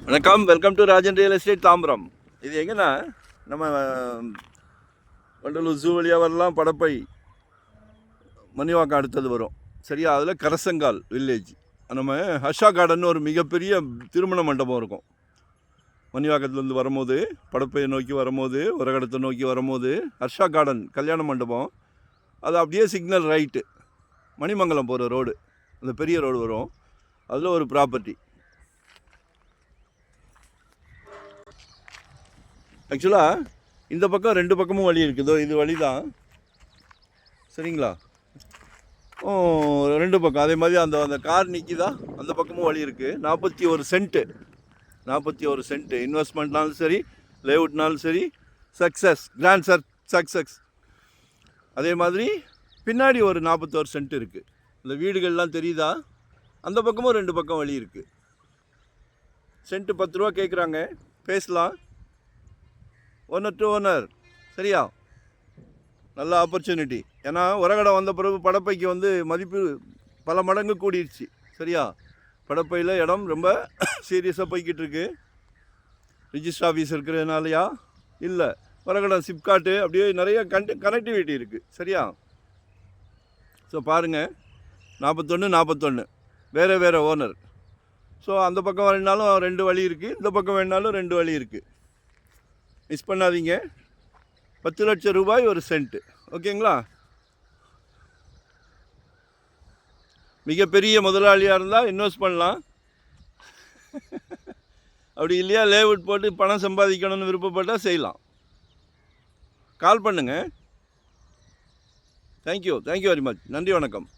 வணக்கம், welcome to Rajan real estate Tambaram. இது எங்கன்னா நம்ம வண்டலூர் ஜூ வழியாக வரலாம், படப்பை மணிவாக்கம் அடுத்தது வரும் சரியா. அதில் கரசங்கால் வில்லேஜ், நம்ம ஹர்ஷா கார்டன் ஒரு மிகப்பெரிய திருமண மண்டபம் இருக்கும். மணிவாக்கத்துலேருந்து வரும்போது, படப்பையை நோக்கி வரும்போது, உரகடத்தை நோக்கி வரும்போது ஹர்ஷா கார்டன் கல்யாண மண்டபம், அது அப்படியே சிக்னல் ரைட்டு மணிமங்கலம் போகிற ரோடு, அந்த பெரிய ரோடு வரும். அதில் ஒரு ப்ராப்பர்ட்டி. ஆக்சுவலாக இந்த பக்கம் ரெண்டு பக்கமும் வழி இருக்குதோ, இது வழி தான் சரிங்களா. ரெண்டு பக்கம் அதே மாதிரி அந்த அந்த கார் நிற்கிதா, அந்த பக்கமும் வழி இருக்குது. 41 சென்ட்டு இன்வெஸ்ட்மெண்ட்னாலும் சரி, லேஅவுட்னாலும் சரி, சக்ஸஸ் கிராண்ட் சக்ஸஸ். அதே மாதிரி பின்னாடி ஒரு 41 சென்ட் இருக்குது. இந்த வீடுகள்லாம் தெரியுதா, அந்த பக்கமும் ரெண்டு பக்கம் வழி இருக்குது. சென்ட்டு 10 ரூபா கேட்குறாங்க, பேசலாம். ஓனர் டு ஓனர் சரியா. நல்ல ஆப்பர்ச்சுனிட்டி. ஏன்னா உரகடை வந்த பிறகு படப்பைக்கு வந்து மதிப்பு பல மடங்கு கூடிடுச்சு சரியா. படப்பையில் இடம் ரொம்ப சீரியஸாக போய்கிட்டு இருக்கு. ரிஜிஸ்டர் ஆஃபீஸ் இருக்கிறதுனாலயா இல்லை, உரகடை சிப்காட்டு அப்படியே நிறைய கனெக்டிவிட்டி இருக்குது சரியா. ஸோ பாருங்கள், 41 வேறு ஓனர். ஸோ அந்த பக்கம் வேணாலும் 2 வழி இருக்குது, இந்த பக்கம் வேணாலும் 2 வழி இருக்குது. மிஸ் பண்ணாதீங்க. 10 லட்சம் ரூபாய் ஒரு சென்ட்டு, ஓகேங்களா. மிகப்பெரிய முதலாளியாக இருந்தால் இன்வெஸ்ட் பண்ணலாம். அப்படி இல்லையா, லேஅவுட் போட்டு பணம் சம்பாதிக்கணும்னு விருப்பப்பட்டால் செய்யலாம். கால் பண்ணுங்கள். Thank you very much. நன்றி, வணக்கம்.